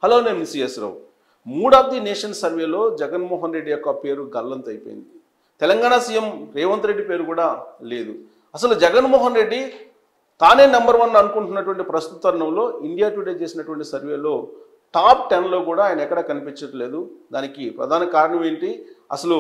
Hello, నేను CS Rao. Mood of the nation సర్వేలో జగన్మోహన్ రెడ్డి యొక్క పేరు గల్లంత అయిపోయింది. తెలంగాణ సీఎం రేవంత్ రెడ్డి పేరు కూడా లేదు. అసలు జగన్మోహన్ రెడ్డి తానే నెంబర్ 1 అనుకుంటున్నటువంటి ప్రస్తుత తరుణంలో ఇండియా టుడే చేసినటువంటి సర్వేలో టాప్ 10లో కూడా ఆయన ఎక్కడ కనిపించట్లేదు. దానికి ప్రధాన కారణం ఏంటి? అసలు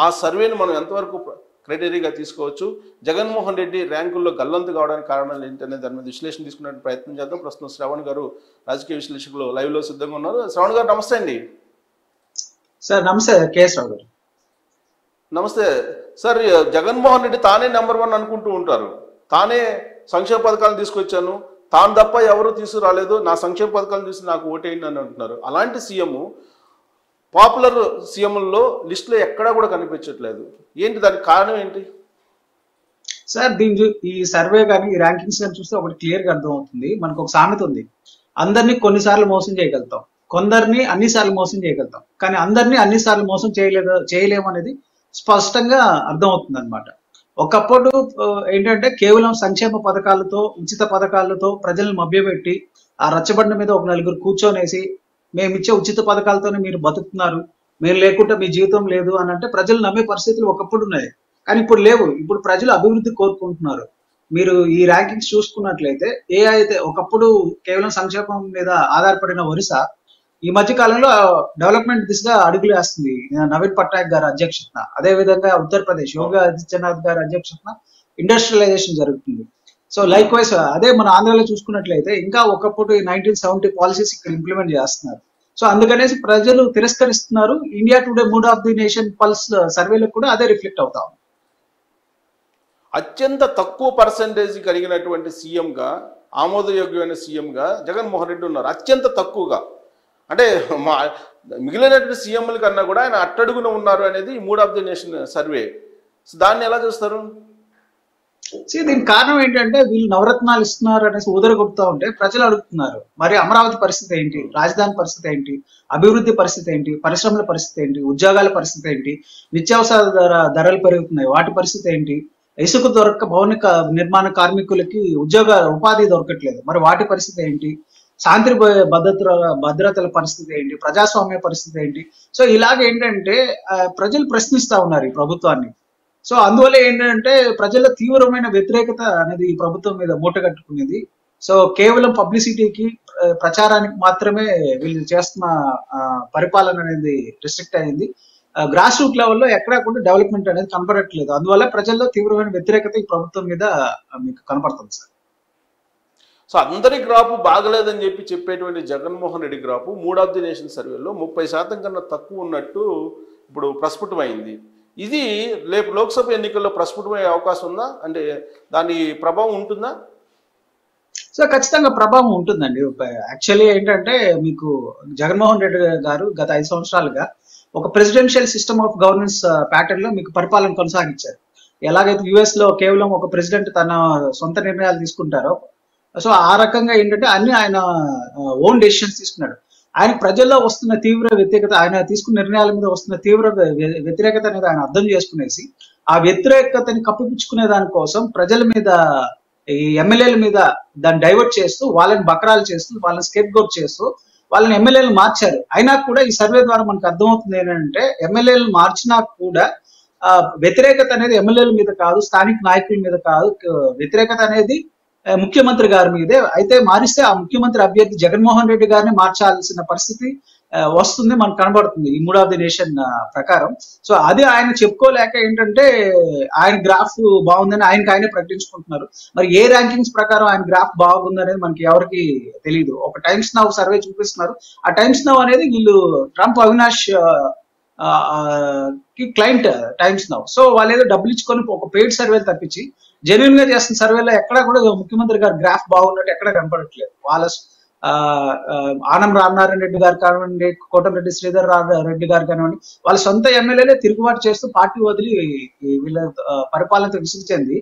ఆ సర్వేని మనం ఎంతవరకు క్రైటీరియాగా తీసుకోవచ్చు? జగన్మోహన్ రెడ్డి ర్యాంకుల్లో గల్లంతు కావడానికి కారణాలు ఏంటనే దాని మీద విశ్లేషణ తీసుకునే ప్రయత్నం చేద్దాం. ప్రస్తుతం శ్రవణ్ గారు రాజకీయ విశ్లేషకులు లైవ్లో సిద్ధంగా ఉన్నారు. శ్రవణ్ గారు నమస్తే అండి. సార్ నమస్తే. కేఎస్ రావు గారు నమస్తే సార్. జగన్మోహన్ రెడ్డి తానే నెంబర్ 1 అనుకుంటూ ఉంటారు. తానే సంక్షేమ పథకాలను తీసుకొచ్చాను, తాను తప్ప ఎవరు తీసుకురాలేదు, నా సంక్షేమ పథకాలను చూసి నాకు ఓటేయండి అని అంటున్నారు. అలాంటి సీఎం పాపులర్ సీఎంలలో లిస్టులో ఎక్కడా కూడా కనిపించట్లేదు. ఏంటి దానికి కారణం ఏంటి? సార్ ఈ సర్వే కానీ ఈ ర్యాంకింగ్స్ కానీ చూస్తే ఒకటి క్లియర్ గా అర్థం అవుతుంది. మనకు ఒక సామెత ఉంది, అందరినీ కొన్నిసార్లు మోసం చేయగలుగుతాం, కొందరిని అన్నిసార్లు మోసం చేయగలుగుతాం, కానీ అందరినీ అన్నిసార్లు మోసం చేయలేము అనేది స్పష్టంగా అర్థం అవుతుంది అనమాట. ఒకప్పుడు ఏంటంటే కేవలం సంక్షేమ పథకాలతో ఉచిత పథకాలతో ప్రజలను మభ్యపెట్టి ఆ రచ్చబండ మీద ఒక నలుగురు కూర్చొనేసి మేము ఇచ్చే ఉచిత పథకాలతోనే మీరు బతుకుతున్నారు, మేము లేకుండా మీ జీవితం లేదు అని అంటే ప్రజలు నమ్మే పరిస్థితులు ఒకప్పుడు ఉన్నాయి. కానీ ఇప్పుడు లేవు. ఇప్పుడు ప్రజలు అభివృద్ధి కోరుకుంటున్నారు. మీరు ఈ ర్యాంకింగ్స్ చూసుకున్నట్లయితే అయితే ఒకప్పుడు కేవలం సంక్షేమం మీద ఆధారపడిన ఒరిస్సా ఈ మధ్య కాలంలో డెవలప్మెంట్ దిశగా అడుగులు వేస్తుంది నవీన్ పట్నాయక్ గారి అధ్యక్షతన. అదే విధంగా ఉత్తరప్రదేశ్ యోగి ఆదిత్యనాథ్ గారి అధ్యక్షతన ఇండస్ట్రియలైజేషన్ జరుగుతుంది. సో లైక్ వైస్ అదే మన ఆంధ్రలో చూసుకున్నట్లయితే ఇంకా ఒకప్పుడు 1970 పాలసీస్ ఇక్కడ ఇంప్లిమెంట్ చేస్తున్నారు. సో అందుకనేసి ప్రజలు తిరస్కరిస్తున్నారు. India Today mood of the nation pulse సర్వేలో కూడా అదే రిఫ్లెక్ట్ అవుతా ఉంది. అత్యంత తక్కువ పర్సంటేజ్ కలిగినటువంటి సీఎంగా, ఆమోదయోగ్యమైన సీఎంగా జగన్మోహన్ రెడ్డి ఉన్నారు. అత్యంత తక్కువగా అంటే మిగిలినటువంటి సీఎంల కన్నా కూడా ఆయన అట్టడుగున ఉన్నారు అనేది mood of the nation survey. So దాన్ని ఎలా చూస్తారు? దీనికి కారణం ఏంటంటే వీళ్ళు నవరత్నాలు ఇస్తున్నారు అనేసి ఊదరగొడుతూ ఉంటే ప్రజలు అడుగుతున్నారు, మరి అమరావతి పరిస్థితి ఏంటి, రాజధాని పరిస్థితి ఏంటి, అభివృద్ధి పరిస్థితి ఏంటి, పరిశ్రమల పరిస్థితి ఏంటి, ఉద్యోగాల పరిస్థితి ఏంటి, నిత్యావసర ధరలు పెరుగుతున్నాయి వాటి పరిస్థితి ఏంటి, ఇసుక భవన నిర్మాణ కార్మికులకి ఉపాధి దొరకట్లేదు మరి వాటి పరిస్థితి ఏంటి, శాంతి భద్రతల పరిస్థితి ఏంటి, ప్రజాస్వామ్య పరిస్థితి ఏంటి. సో ఇలాగ ఏంటంటే ప్రజలు ప్రశ్నిస్తా ఉన్నారు ఈ ప్రభుత్వాన్ని. సో అందువల్ల ఏంటంటే ప్రజల తీవ్రమైన వ్యతిరేకత అనేది ఈ ప్రభుత్వం మీద మూటగట్టుకునేది. సో కేవలం పబ్లిసిటీకి ప్రచారానికి మాత్రమే వీళ్ళు చేస్తున్న పరిపాలన అనేది రిస్ట్రిక్ట్ అయింది. గ్రాస్ రూట్ లెవెల్లో ఎక్కడా కూడా డెవలప్మెంట్ అనేది కనపడట్లేదు. అందువల్ల ప్రజల్లో తీవ్రమైన వ్యతిరేకత ఈ ప్రభుత్వం మీద మీకు కనపడుతుంది సార్. సో అందరి గ్రాఫ్ బాగలేదని చెప్పేటువంటి Jaganmohan Reddy graph mood of the nation సర్వేలో 30% కన్నా తక్కువ ఉన్నట్టు ఇప్పుడు ప్రస్ఫుటమైంది. ఇది రేపు లోక్సభ ఎన్నికల్లో ప్రస్ఫుటమయ్యే అవకాశం ఉందా? అంటే దాని ప్రభావం ఉంటుందా? సో ఖచ్చితంగా ప్రభావం ఉంటుందండి. యాక్చువల్లీ ఏంటంటే మీకు జగన్మోహన్ రెడ్డి గారు గత 5 సంవత్సరాలుగా ఒక presidential system of governance pattern లో మీకు పరిపాలన కొనసాగించారు. ఎలాగైతే యుఎస్ లో కేవలం ఒక ప్రెసిడెంట్ తన సొంత నిర్ణయాలు తీసుకుంటారో, సో ఆ రకంగా ఏంటంటే అన్ని ఆయన ఓన్ డెసిషన్స్ తీసుకున్నాడు. ఆయన ప్రజల్లో వస్తున్న తీవ్ర వ్యతిరేకత, ఆయన తీసుకున్న నిర్ణయాల మీద వస్తున్న తీవ్ర వ్యతిరేకత అనేది ఆయన అర్థం చేసుకునేసి ఆ వ్యతిరేకతని కప్పిపుచ్చుకునే దానికోసం ప్రజల మీద ఈ ఎమ్మెల్యేల మీద దాన్ని డైవర్ట్ చేస్తూ వాళ్ళని బకరాలు చేస్తూ వాళ్ళని స్కేప్ గోట్ చేస్తూ వాళ్ళని ఎమ్మెల్యేలు మార్చారు. అయినా కూడా ఈ సర్వే ద్వారా మనకు అర్థమవుతుంది ఏంటంటే ఎమ్మెల్యేలు మార్చినా కూడా వ్యతిరేకత అనేది ఎమ్మెల్యేల మీద కాదు, స్థానిక నాయకుల మీద కాదు, వ్యతిరేకత అనేది ముఖ్యమంత్రి గారి మీదే. అయితే మారిస్తే ఆ ముఖ్యమంత్రి అభ్యర్థి జగన్మోహన్ రెడ్డి గారిని మార్చాల్సిన పరిస్థితి వస్తుంది మనకు కనబడుతుంది ఈ మూడ్ ఆఫ్ ది నేషన్ ప్రకారం. సో అది ఆయన చెప్పుకోలేక ఏంటంటే ఆయన గ్రాఫ్ బాగుందని ఆయనకు ప్రకటించుకుంటున్నారు. మరి ఏ ర్యాంకింగ్స్ ప్రకారం ఆయన గ్రాఫ్ బాగుందనేది మనకి ఎవరికి తెలియదు. ఒక టైమ్స్ నౌ సర్వే చూపిస్తున్నారు. ఆ టైమ్స్ నౌ అనేది వీళ్ళు ట్రంప్ అవినాష్ కి క్లయింట్ టైమ్స్ నౌ. సో వాళ్ళు ఏదో డబ్బులు ఇచ్చుకొని ఒక పెయిడ్ సర్వేలు తప్పించి జెన్యున్ గా చేస్తున్న సర్వేలో ఎక్కడా కూడా ముఖ్యమంత్రి గారు గ్రాఫ్ బాగున్నట్టు ఎక్కడ కనపడట్లేదు. వాళ్ళ ఆనం రామనారాయణ రెడ్డి గారు కానివ్వండి, కోటమిరెడ్డి శ్రీధర్ రెడ్డి గారు కానివ్వండి, వాళ్ళ సొంత ఎమ్మెల్యేలే తిరుగుబాటు చేస్తూ పార్టీ వదిలి వీళ్ళ పరిపాలనతో విసుగు చెంది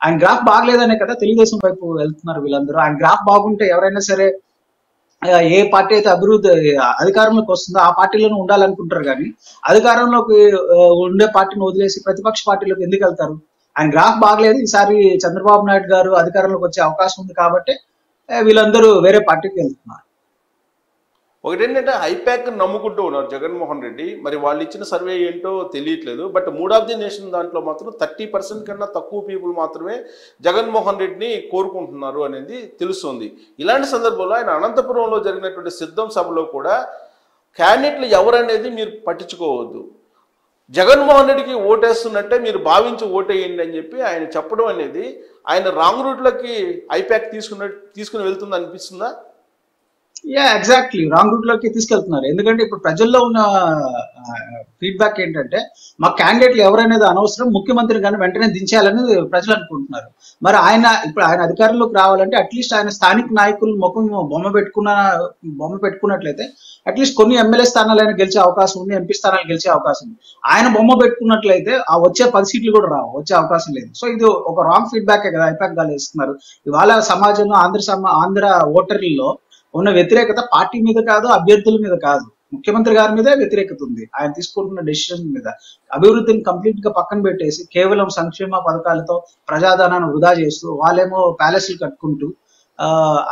ఆయన గ్రాఫ్ బాగలేదనే కదా తెలుగుదేశం వైపు వెళ్తున్నారు వీళ్ళందరూ. ఆయన గ్రాఫ్ బాగుంటే ఎవరైనా సరే ఏ పార్టీ అయితే అభివృద్ధి అధికారంలోకి వస్తుందో ఆ పార్టీలోనే ఉండాలనుకుంటారు. కానీ అధికారంలోకి ఉండే పార్టీని వదిలేసి ప్రతిపక్ష పార్టీలోకి ఎందుకు వెళ్తారు? ఆయన గ్రాఫ్ బాగలేదు, ఈసారి చంద్రబాబు నాయుడు గారు అధికారంలోకి వచ్చే అవకాశం ఉంది కాబట్టి వీళ్ళందరూ వేరే పార్టీకి వెళ్తున్నారు. ఒకటేంటంటే ఐపాక్ నమ్ముకుంటూ ఉన్నారు జగన్మోహన్ రెడ్డి. మరి వాళ్ళు ఇచ్చిన సర్వే ఏంటో తెలియట్లేదు. But mood of the nation దాంట్లో మాత్రం 30% కన్నా తక్కువ పీపుల్ మాత్రమే జగన్మోహన్ రెడ్డిని కోరుకుంటున్నారు అనేది తెలుస్తుంది. ఇలాంటి సందర్భంలో ఆయన అనంతపురంలో జరిగినటువంటి సిద్ధం సభలో కూడా క్యాండిడేట్లు ఎవరనేది మీరు పట్టించుకోవద్దు, జగన్మోహన్ రెడ్డికి ఓటేస్తున్నట్టే మీరు భావించి ఓటేయండి అని చెప్పి ఆయన చెప్పడం అనేది ఆయన రాంగ్ రూట్లోకి ఐపాక్ తీసుకుని వెళ్తుంది అనిపిస్తుందా? ఎగ్జాక్ట్లీ రాంగ్ రూట్ లోకి తీసుకెళ్తున్నారు. ఎందుకంటే ఇప్పుడు ప్రజల్లో ఉన్న ఫీడ్బ్యాక్ ఏంటంటే మా క్యాండిడేట్లు ఎవరనేది అనవసరం, ముఖ్యమంత్రి కానీ వెంటనే దించేయాలని ప్రజలు అనుకుంటున్నారు. మరి ఇప్పుడు ఆయన అధికారంలోకి రావాలంటే అట్లీస్ట్ ఆయన స్థానిక నాయకులు ముఖం బొమ్మ పెట్టుకున్నట్లయితే అట్లీస్ట్ కొన్ని ఎమ్మెల్యే స్థానాలైనా గెలిచే అవకాశం ఉంది, ఎంపీ స్థానాలు గెలిచే అవకాశం ఉంది. ఆయన బొమ్మ పెట్టుకున్నట్లయితే ఆ వచ్చే 10 సీట్లు కూడా వచ్చే అవకాశం లేదు. సో ఇది ఒక రాంగ్ ఫీడ్బ్యాకే కదా ఐపాక్ గాలు ఇస్తున్నారు. ఇవాళ సమాజంలో ఆంధ్ర ఓటర్లలో ఉన్న వ్యతిరేకత పార్టీ మీద కాదు, అభ్యర్థుల మీద కాదు, ముఖ్యమంత్రి గారి మీదే వ్యతిరేకత ఉంది. ఆయన తీసుకుంటున్న డెసిషన్ మీద అభివృద్ధిని కంప్లీట్ గా పక్కన పెట్టేసి కేవలం సంక్షేమ పథకాలతో ప్రజాధనాన్ని వృధా చేస్తూ వాళ్ళేమో ప్యాలెస్లు కట్టుకుంటూ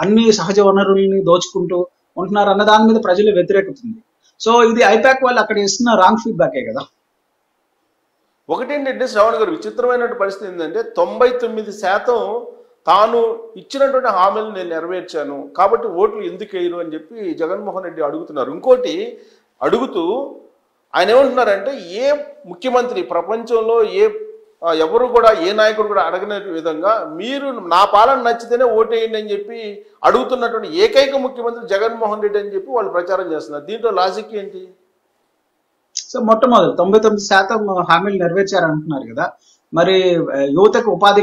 అన్ని సహజ వనరుల్ని దోచుకుంటూ ఉంటున్నారు అన్న దాని మీద ప్రజల వ్యతిరేకత ఉంది. సో ఇది ఐపాక్ వాళ్ళు అక్కడ ఇస్తున్న రాంగ్ ఫీడ్బ్యాకే కదా. ఒకటేంటంటే శ్రవణ్ గారు, విచిత్రమైన పరిస్థితి ఏంటంటే 99% తాను ఇచ్చినటువంటి హామీలు నేను నెరవేర్చాను కాబట్టి ఓట్లు ఎందుకు వేయరు అని చెప్పి జగన్మోహన్ రెడ్డి అడుగుతున్నారు. ఇంకోటి అడుగుతూ ఆయన ఏమంటున్నారంటే ఏ ముఖ్యమంత్రి ప్రపంచంలో ఎవరు కూడా ఏ నాయకుడు కూడా అడగని విధంగా మీరు నా పాలన నచ్చితేనే ఓటేయండి అని చెప్పి అడుగుతున్నటువంటి ఏకైక ముఖ్యమంత్రి జగన్మోహన్ రెడ్డి అని చెప్పి వాళ్ళు ప్రచారం చేస్తున్నారు. దీంట్లో లాజిక్ ఏంటి? సో మొట్టమొదటి 99% హామీలు నెరవేర్చారంటున్నారు కదా. మరి యువతకు ఉపాధి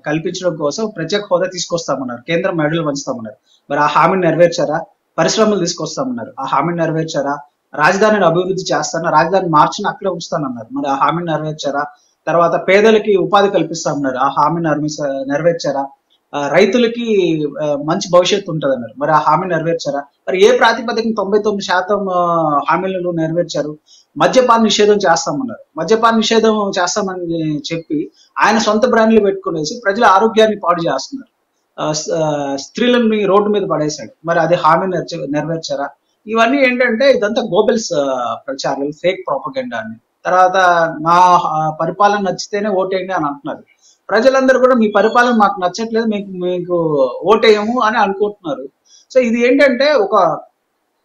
కల్పించడం కోసం ప్రత్యేక హోదా తీసుకొస్తామన్నారు, కేంద్రం మెడలు వంచుతామన్నారు. మరి ఆ హామీని నెరవేర్చారా? పరిశ్రమలు తీసుకొస్తామన్నారు, ఆ హామీని నెరవేర్చారా? రాజధానిని అభివృద్ధి చేస్తాను, రాజధాని మార్చిని అక్కడే ఉంచుతానన్నారు, మరి ఆ హామీని నెరవేర్చారా? తర్వాత పేదలకి ఉపాధి కల్పిస్తామన్నారు, ఆ హామీని నెరవేర్చారా? రైతులకి మంచి భవిష్యత్తు ఉంటుందన్నారు, మరి ఆ హామీ నెరవేర్చారా? మరి ఏ ప్రాతిపదికన 99% హామీలను నెరవేర్చారు? మద్యపాన నిషేధం చేస్తామన్నారు, మద్యపాన నిషేధం చేస్తామని చెప్పి ఆయన సొంత బ్రాండ్లు పెట్టుకునేసి ప్రజల ఆరోగ్యాన్ని పాడు చేస్తున్నారు, స్త్రీలని రోడ్డు మీద పడేశాడు, మరి అది హామీ నెరవేర్చారా? ఇవన్నీ ఏంటంటే ఇదంతా గోబెల్స్ ప్రచారాలు, ఫేక్ ప్రాపగెండా అని. తర్వాత మా పరిపాలన నచ్చితేనే ఓటేయండి అని అంటున్నారు. ప్రజలందరూ కూడా మీ పరిపాలన మాకు నచ్చట్లేదు, మీకు ఓటేయము అని అనుకుంటున్నారు. సో ఇది ఏంటంటే ఒక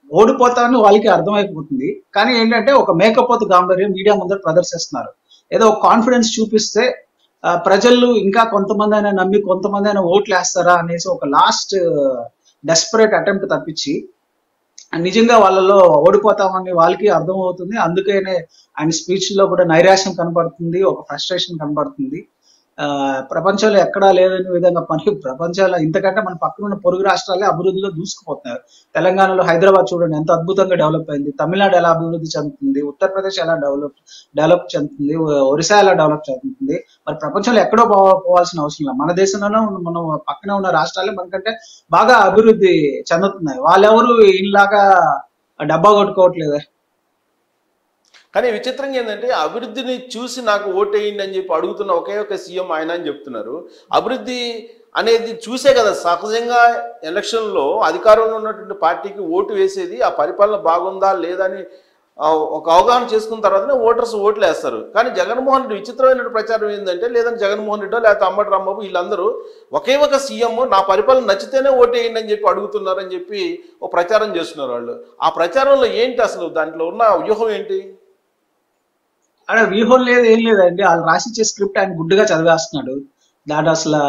ఓడిపోతామని వాళ్ళకి అర్థమైపోతుంది, కానీ ఏంటంటే ఒక మేకపోతు గాంభీర్యం మీడియా ముందర ప్రదర్శిస్తున్నారు. ఏదో ఒక కాన్ఫిడెన్స్ చూపిస్తే ప్రజలు ఇంకా కొంతమంది అయినా నమ్మి కొంతమంది అయినా ఓట్లు వేస్తారా అనేసి ఒక లాస్ట్ డెస్పరేట్ అటెంప్ట్ తప్పించి నిజంగా వాళ్ళలో ఓడిపోతామని వాళ్ళకి అర్థమవుతుంది. అందుకనే ఆయన స్పీచ్ లో కూడా నైరాశ్యం కనబడుతుంది, ఒక ఫ్రస్ట్రేషన్ కనబడుతుంది. ప్రపంచంలో ఎక్కడా లేదని విధంగా ప్రపంచంలో ఇంతకంటే మన పక్కన ఉన్న పొరుగు రాష్ట్రాలే అభివృద్ధిలో దూసుకుపోతున్నారు. తెలంగాణలో హైదరాబాద్ చూడండి ఎంత అద్భుతంగా డెవలప్ అయింది, తమిళనాడు ఎలా అభివృద్ధి చెందుతుంది, ఉత్తరప్రదేశ్ ఎలా డెవలప్ చెందుతుంది, ఒరిస్సా ఎలా డెవలప్ చెందుతుంది. మరి ప్రపంచంలో ఎక్కడో పోవాల్సిన అవసరం లేదు, మన దేశంలోనే మన పక్కన ఉన్న రాష్ట్రాలే మనకంటే బాగా అభివృద్ధి చెందుతున్నాయి. వాళ్ళెవరు ఇలాగా డబ్బా కొట్టుకోవట్లేదే. కానీ విచిత్రంగా ఏంటంటే అభివృద్ధిని చూసి నాకు ఓటేయండి అని చెప్పి అడుగుతున్న ఒకే ఒక సీఎం ఆయన అని చెప్తున్నారు. అభివృద్ధి అనేది చూసే కదా సహజంగా ఎలక్షన్లో అధికారంలో ఉన్నటువంటి పార్టీకి ఓటు వేసేది, ఆ పరిపాలన బాగుందా లేదా అని ఒక అవగాహన చేసుకున్న తర్వాతనే ఓటర్స్ ఓట్లు వేస్తారు. కానీ జగన్మోహన్ రెడ్డి విచిత్రమైన ప్రచారం ఏంటంటే లేదంటే జగన్మోహన్ రెడ్డి లేకపోతే అంబటి రాంబాబు వీళ్ళందరూ ఒకే ఒక సీఎం నా పరిపాలన నచ్చితేనే ఓటేయండి అని చెప్పి అడుగుతున్నారని చెప్పి ఒక ప్రచారం చేస్తున్నారు వాళ్ళు. ఆ ప్రచారంలో ఏంటి అసలు దాంట్లో ఉన్న వ్యూహం ఏంటి? అక్కడ వ్యూహం లేదు, ఏం లేదండి. వాళ్ళు రాసిచ్చే స్క్రిప్ట్ ఆయన గుడ్డుగా చదివేస్తున్నాడు. దాంట్లో అసలు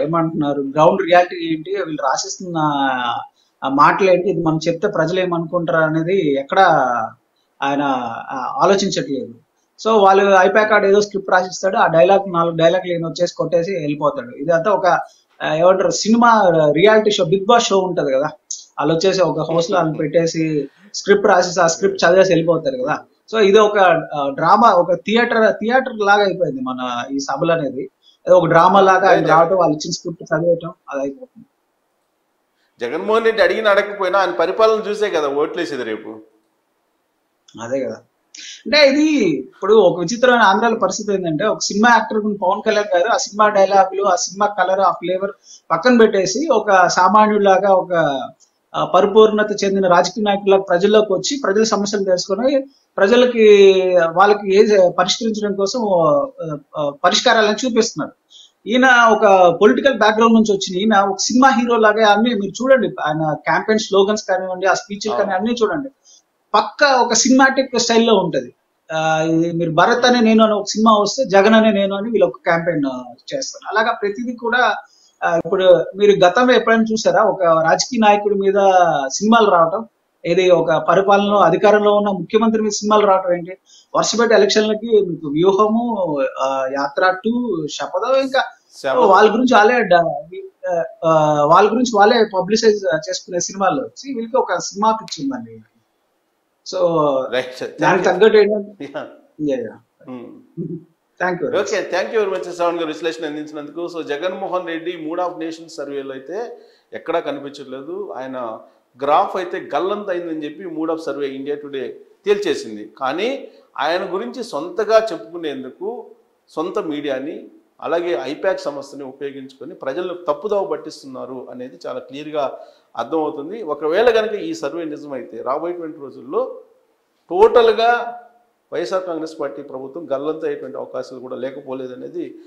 ఏమంటున్నారు, గ్రౌండ్ రియాలిటీ ఏంటి, వీళ్ళు రాసిస్తున్న మాటలు ఏంటి, ఇది మనం చెప్తే ప్రజలు ఏమనుకుంటారు అనేది ఎక్కడ ఆయన ఆలోచించట్లేదు. సో వాళ్ళు ఐపాక్ కార్డ్ ఏదో స్క్రిప్ట్ రాసిస్తాడు, ఆ 4 డైలాగులు ఈయన వచ్చేసి కొట్టేసి వెళ్ళిపోతాడు. ఇదంతా ఒక ఏమంటారు సినిమా reality show, Bigg Boss show ఉంటది కదా, వాళ్ళు వచ్చేసి ఒక హౌస్ లో వాళ్ళు పెట్టేసి స్క్రిప్ట్ రాసేసి ఆ స్క్రిప్ట్ చదివేసి వెళ్ళిపోతారు కదా. సో ఇది ఒక డ్రామా, ఒక థియేటర్ లాగా అయిపోయింది మన ఈ సభలు అనేది. ఒక డ్రామా లాగా ఆయన రావటం, వాళ్ళు ఇచ్చిన స్క్రిప్ట్ చదివేయటం, అది అయిపోతుంది. జగన్మోహన్ రెడ్డి అడిగిన అడగకపోయినా ఆయన పరిపాలన చూసే కదా ఓట్లేసేది రేపు. అదే కదా. అంటే ఇది ఇప్పుడు ఒక విచిత్రమైన ఆంధ్రాల పరిస్థితి ఏంటంటే ఒక సినిమా యాక్టర్ పవన్ కళ్యాణ్ గారు ఆ సినిమా డైలాగులు, ఆ సినిమా కలర్, ఆ ఫ్లేవర్ పక్కన పెట్టేసి ఒక సామాన్యులాగా ఒక పరిపూర్ణత చెందిన రాజకీయ నాయకుల ప్రజల్లోకి వచ్చి ప్రజల సమస్యలు తెలుసుకొని ప్రజలకి వాళ్ళకి పరిష్కరించడం కోసం పరిష్కారాలను చూపిస్తున్నారు. ఈయన ఒక పొలిటికల్ బ్యాక్గ్రౌండ్ నుంచి వచ్చిన ఈయన ఒక సినిమా హీరో లాగా అన్ని మీరు చూడండి, ఆయన క్యాంపెయిన్ స్లోగన్స్ కానివ్వండి, ఆ స్పీచ్లు కానీ అన్ని చూడండి, పక్క ఒక సినిమాటిక్ స్టైల్లో ఉంటది. ఇది మీరు భరత్ అనే నేను అని ఒక సినిమా వస్తే జగన్ అనే నేను అని వీళ్ళు ఒక క్యాంపెయిన్ చేస్తారు. అలాగా ప్రతిదీ కూడా ఇప్పుడు మీరు గతంలో ఎప్పుడైనా చూసారా ఒక రాజకీయ నాయకుడి మీద సినిమాలు రావటం? ఇది ఒక పరిపాలనలో అధికారంలో ఉన్న ముఖ్యమంత్రి మీద సినిమాలు రావటం ఏంటి? వర్షపెట్టి ఎలక్షన్లకి మీకు వ్యూహము, యాత్ర 2, శపథం, ఇంకా వాళ్ళ గురించి వాళ్ళే పబ్లిసైజ్ చేసుకునే సినిమాలు వచ్చి వీళ్ళకి ఒక సినిమా పిచ్చి ఉందండి. సో దానికి తగ్గట్టు ఏంటంటే thank you very much Shravan గారు విశ్లేషణ అందించినందుకు. So Jaganmohan Reddy mood of nations సర్వేలో అయితే ఎక్కడా కనిపించట్లేదు. ఆయన గ్రాఫ్ అయితే గల్లంత అయిందని చెప్పి mood of survey India Today తేల్చేసింది. కానీ ఆయన గురించి సొంతగా చెప్పుకునేందుకు సొంత మీడియాని అలాగే ఐపాక్ సంస్థని ఉపయోగించుకొని ప్రజలను తప్పుదోవ పట్టిస్తున్నారు అనేది చాలా క్లియర్గా అర్థమవుతుంది. ఒకవేళ కనుక ఈ సర్వే నిజమైతే రాబోయేటువంటి రోజుల్లో టోటల్గా వైఎస్ఆర్ కాంగ్రెస్ పార్టీ ప్రభుత్వం గల్లంత అయ్యేటువంటి అవకాశాలు కూడా లేకపోలేదనేది